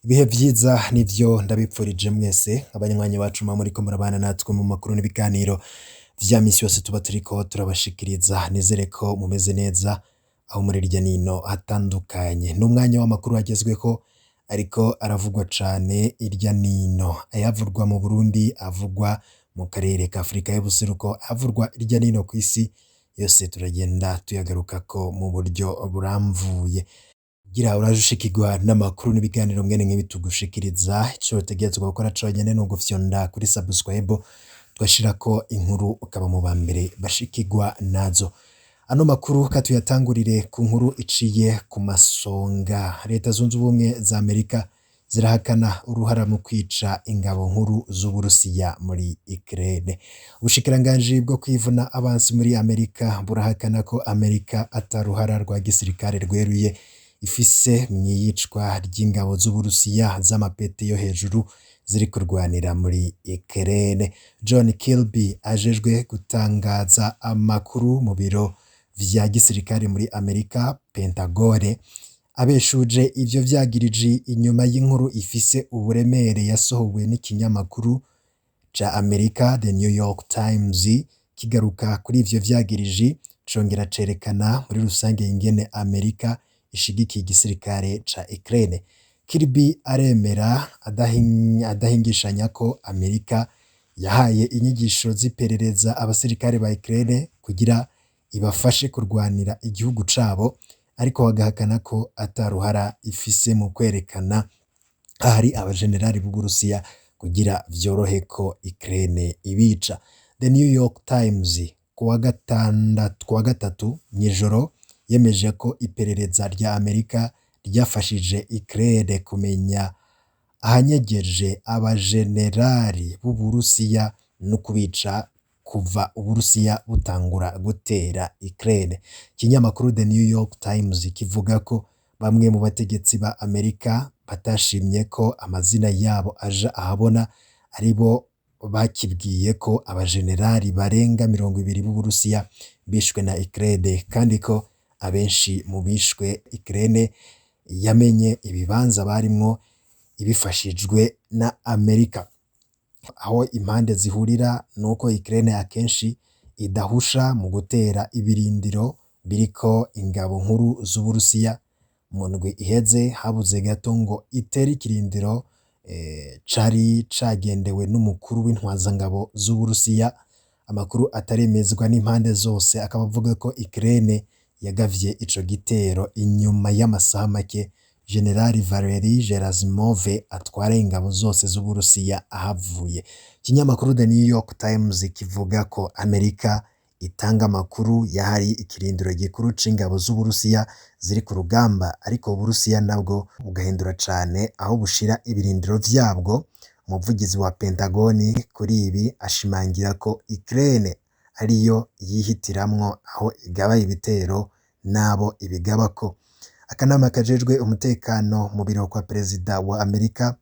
Ibihe vyiza nivyo ndabipfurije mwese abanywanyi bacu muriko murabana natwe mu makuru n'ibiganiro vya misi yose tuba turiko turabashikiriza, nizere ko mumeze neza aho muri irya nino hatandukanye. N'umwanya w'amakuru agezweko ariko aravugwa cane irya nino, ayavugwa mu Burundi, avugwa mu karere ka Afrika y'ubuseruko, avugwa irya nino kw'isi yose turagenda tuyagarukako mu buryo buramvuye. Gira uraje ushikirwa n'amakuru n'ibiganiro mwene nk'ibi tugushikiriza, ico utegerezwa gukora conyene ni ugufyonda kuri subscribe tugashirako inkuru ukaba mu bambere bashikirwa nazo. Ano makuru katuyatangurire ku nkuru iciye ku masonga. Leta zunze ubumwe za Amerika zirahakana uruhara mu kwica ingabo nkuru z'Uburusiya muri Ukraine. Ubushikiranganji bwo kwivuna abansi muri Amerika burahakana ko Amerika ataruhara rwa gisirikare rweruye ifise mw'iyicwa ry'ingabo z'Uburusiya z'amapete yo hejuru ziri kurwanira muri Ukraine. John Kirby ajejwe gutangaza amakuru mu biro vya gisirikare muri Amerika, Pentagone, abeshuje ivyo vyagiriji inyuma y'inkuru ifise uburemere yasohowe n'ikinyamakuru ca Amerika The New York Times, kigaruka kuri ivyo vyagiriji congera cerekana muri rusange ingene Amerika ishigikiye igisirikare ca Ukraine. Kirby aremera adahingishanya ko Amerika yahaye inyigisho z'iperereza abasirikare ba Ukraine kugira ibafashe kurwanira igihugu cabo, ariko bagahakana ko ataruhara ifise mu kwerekana ahari abajenerali b'Uburusiya kugira vyorohe ko Ukraine ibica. The New York Times kuwa gatatu mw'ijoro yemeje ko iperereza rya Amerika ryafashije Ukraine kumenya ahanyegeje abajenerali b'Uburusiya no kubica kuva Uburusiya butangura gutera Ukraine. Ikinyamakuru The New York Times kivuga ko bamwe mu bategetsi ba Amerika batashimye ko amazina yabo aja ahabona, aribo bakibwiye ko abajenerali barenga 20 b'Uburusiya bishwe na Ukraine, kandi ko abenshi mu bishwe Ukraine yamenye ibibanza barimwo ibifashijwe na Amerika. Aho impande zihurira nuko Ukraine akenshi idahusha mu gutera ibirindiro biriko ingabo nkuru z'Uburusiya. Mu ndwi iheze habuze gato ngo itere ikirindiro cari cagendewe n'umukuru w'intwazangabo z'Uburusiya. Amakuru ataremezwa n'impande zose akaba avuga ko Ukraine yagavye ico gitero inyuma y'amasaha make General Valery Gerasimov atwara ingabo zose z'Uburusiya ahavuye. Ikinyamakuru The New York Times kivuga ko Amerika itanga amakuru yahari ikirindiro gikuru c'ingabo z'Uburusiya ziri ku rugamba, ariko Uburusiya nabwo bugahindura cane aho bushira ibirindiro vyabwo. Umuvugizi wa Pentagoni kuri ibi ashimangira ko Ukraine ariyo yihitiramwo aho igaba ibitero nabo ibigabako. Akanama kajejwe umutekano mu biro kwa perezida wa Amerika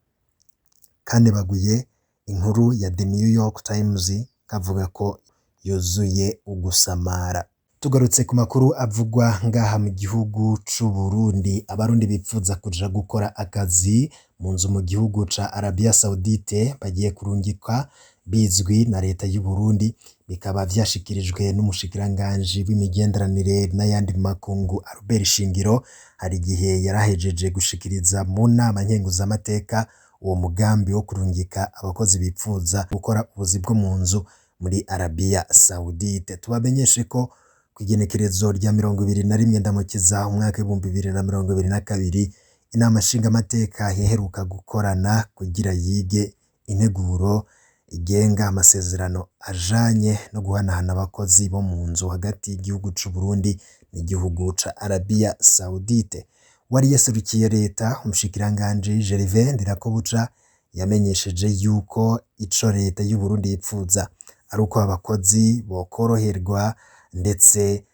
kanebaguye inkuru ya The New York Times kavuga ko yuzuye ugusamara. Tugarutse ku makuru avugwa ngaha mu gihugu c'u Burundi, abarundi bipfuza kuja gukora akazi mu nzu mu gihugu ca Arabia Saudite bagiye kurungikwa bizwi na leta y'u Burundi, bikaba vyashikirijwe n'umushikiranganji w'imigenderanire n'ayandi makungu Albert Shingiro hari igihe yarahejeje gushikiriza mu nama nkenguzamateka uwo mugambi wo kurungika abakozi bipfuza gukora ubuzi bwo mu nzu muri Arabia Saudite. Tubamenyeshe ko kw'igenekerezo rya 21 Ndamukiza umwaka 2022 inama nshingamateka yaheruka gukorana kugira yige integuro igenga amasezerano ajanye no guhanahana abakozi bo mu nzu hagati y'igihugu c'u Burundi n'igihugu ca Arabia Saudite. Wari yaserukiye leta umushikiranganji Gervais Ndirakobuca yamenyesheje yuko ico leta y'u Burundi yipfuza ari uko abakozi bokoroherwa ndetse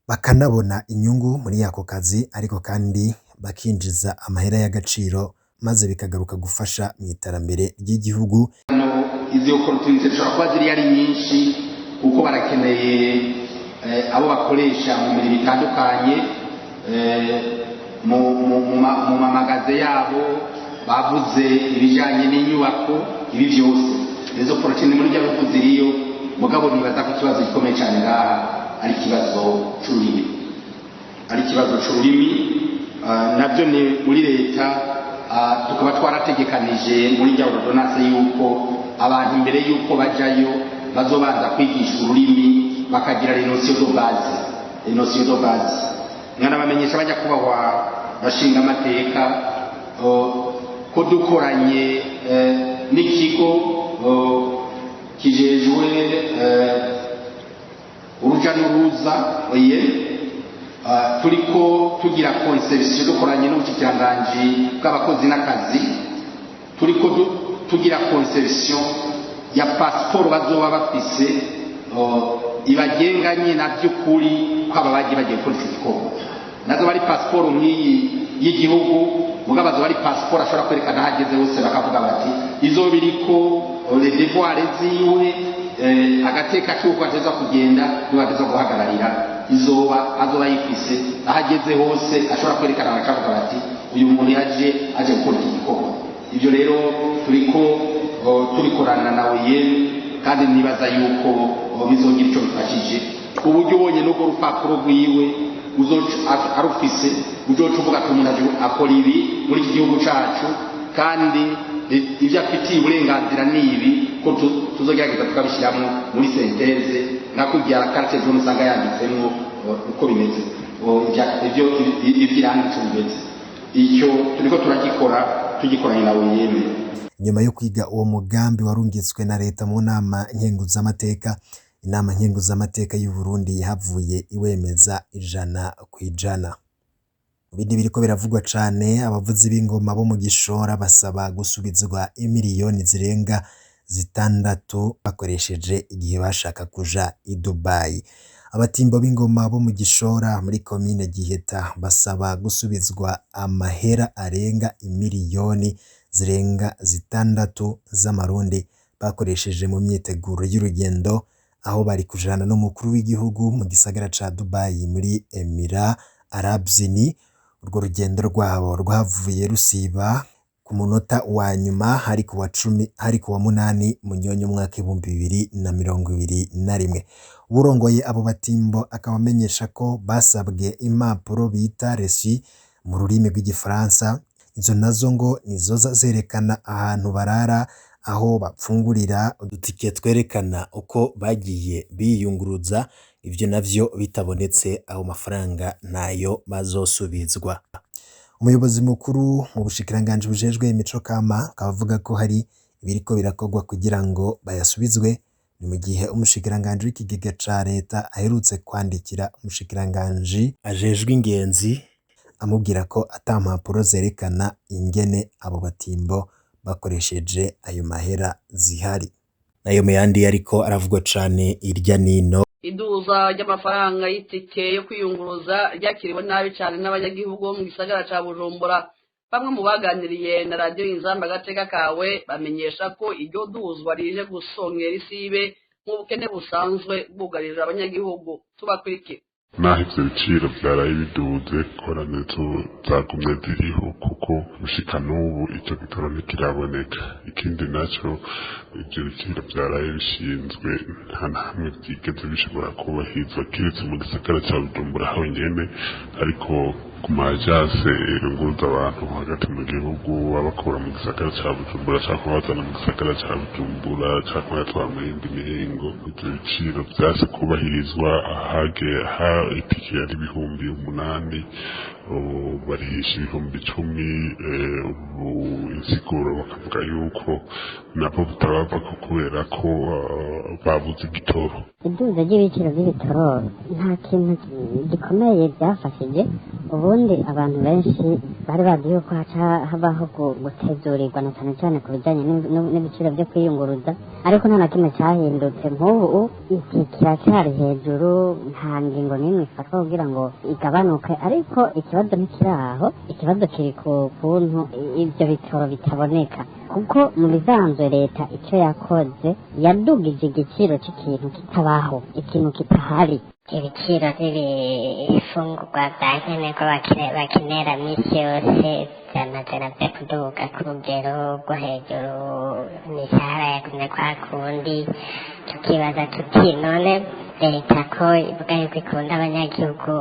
bakanabona inyungu muri ako kazi, ariko kandi bakinjiza amahera y'agaciro maze bikagaruka gufasha mu iterambere ry'igihugu. Izo opportunity zishobora kuba ziri ari nyinshi kuko barakeneye abo bakoresha mu mirimo itandukanye mu mamagaze yabo, bavuze ibijanye n'inyubako, ibi byose izo porotine muri rya bihugu ziriyo, mugabo nibaza ko ikibazo gikomeye cyane ngaha ari ikibazo c'ururimi, nabyo ni muri leta tukaba twarategekanije muri rya ordonance yuko abantu imbere yuko bajayo bazobanza kwigisha ururimi, bakagira notion de base. Mwana bamenyesha bajya kubahwa bashinga amateka ko dukoranye n'ikigo kijejwe uruja n'uruza oye, turiko tugira conception dukoranye n'ubushikiranganje bw'abakozi n'akazi, turiko tugira conception ya passport bazoba bafise ibagenganye na by'ukuri ko aba bagiye gukora iki gikorwa. Nazo bari passport nk'iyi y'igihugu, mugabo bazo bari passport ashobora kwerekana hageze hose, bakavuga bati izo biriko les devoirs ziwe, agateka cy'uko ateza kugenda nibateza guhagararira, azoba yifise ahageze hose, ashobora kwerekana bakavuga bati uyu muntu aje gukora iki gikorwa. Ibyo rero turikorana nawe yene, kandi nibaza yuko bizogira icyo bifashije, uburyo ubonye n'ubwo rupapuro rwiwe arufise uzoca uvuga ko umuntu akora ibi muri iki gihugu cacu, kandi ibyo afitiye uburenganzira n'ibi ko tuzogerageza tukabishyiramo muri senteze nka kugira carte jaune usanga yanditsemo uko bimeze, ibyo iranditse bimeze. Icyo turiko tugikoranye nawe yeme. Nyuma yo kwiga uwo mugambi warungitswe na leta mu nama nkenguzamateka, inama nkenguzamateka y'u Burundi yahavuye iwemeza 100%. Ibindi biriko biravugwa cane, abavuzi b'ingoma bo mu Gishora basaba gusubizwa imiliyoni zirenga 6 bakoresheje igihe bashaka kuja i Dubai. Abatimbo b'ingoma bo mu Gishora muri komine Giheta basaba gusubizwa amahera arenga imiliyoni zirenga 6 z'amarundi bakoresheje mu myiteguro y'urugendo, aho bari kujana n'umukuru w'igihugu mu gisagara ca Dubai muri Emira Arabzini. Urwo rugendo rwabo rwavuye rusiba ku munota wa nyuma, hari ku wa 8 Munyonyo mwaka 2021. Urongoye abo batimbo akabamenyesha ko basabwe impapuro bita reçu mu rurimi rw'igifaransa. Izo nazo ngo nizo zerekana ahantu barara, aho bapfungurira, udutike twerekana uko bagiye biyunguruza. Ivyo navyo bitabonetse, aho mafaranga nayo bazosubizwa. Umuyobozi mukuru mu bushikiranganje bujejwe imico kama akavuga ko hari ibiriko birakogwa kugira ngo bayasubizwe, ni mu gihe umushikiranganje w'ikigega ca leta aherutse kwandikira umushikiranganje ajejwe ingenzi amubwira ko ata mpapuro zerekana ingene abo batimbo bakoresheje ayo mahera zihari. Nayo muyandi ariko aravugwa cane irya nino. Iduza ry'amafaranga y'itike yo kwiyunguruza ryakiriwe nabi cyane n'abanyagihugu bo mu gisagara ca Bujumbura. Bamwe mu baganiriye na radio Inzamba Gateka kawe bamenyesha ko iryo duzwa rije gusongera isibe mu bukene busanzwe bwugarira abanyagihugu. Tubakurikire. Naho ivyo biciro vyaraye biduze, koranezo zagumye ziriho kuko gushika n'ubu ico gitoro ntikiraboneka. Ikindi naco ivyo biciro vyaraye bishinzwe nta na hamwe vyigeze bishobora kubahirizwa kiretse mu gisagara ca Bujumbura honyene, ariko ku majase yunguruza abantu hagati mu gihugu babakura mu gisagara ca Bujumbura canke bazana mu gisagara ca Bujumbura canke bayatwara mu yindi mihingo, ivyo biciro vyase kubahirizwa. Itike yari 8,000 barihisha 10,000. Ubu insiguro bakavuga yuko nabo bitabavako kubera ko babuze igitoro. Iduza ry'ibiciro by'ibitoro nta kintu gikomeye byafashije. Ubundi abantu benshi bari bazi yuko haca habaho gutezurirwa na cyane cyane ku bijyanye n'ibiciro byo kwiyunguruza, ariko nta na kimwe cyahindutse. Nk'ubu iki kiracyari hejuru, nta ngingo n'imwe ifatwa kugira ngo igabanuke, ariko ikibazo ntikiri aho. Ikibazo kiri ku kuntu ibyo bitoro bitaboneka, kuko mu bisanzwe leta icyo yakoze yadugije igiciro cy'ikintu kitabaho, ikintu kitahari. Ibiciro by'ibifungurwa bya nkenerwa bakenera minsi yose byamaze navyo kuduga ku rugero rwo hejuru, imishahara yagumye kwa kundi. Tukibaza tuti none leta ko ivuga yuko ikunda abanyagihugu,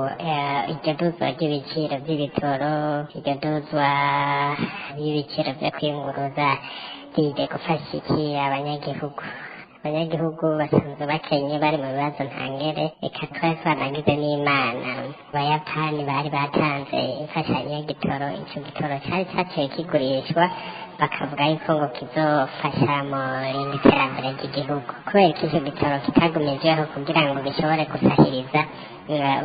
iryo duzwa ry'ibiciro by'ibitoro, iryo duzwa ry'ibiciro vyo kwiyunguruza rije gufasha iki abanyagihugu? Abanyagihugu basanzwe bakenye, bari mu bibazo ntangere. Reka twari twanagize n'Imana, abayapani bari batanze imfashanyo y'igitoro. ico gitoro cari caciye kigurishwa, bakavuga yuko ngo kizofasha mu rindi terambere ry'igihugu. Kubera ko ico gitoro kitagumijweho kugira ngo gishobore gusahiriza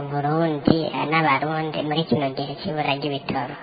Uburundi n'abarundi muri kino gihe c'ibura ry'ibitoro.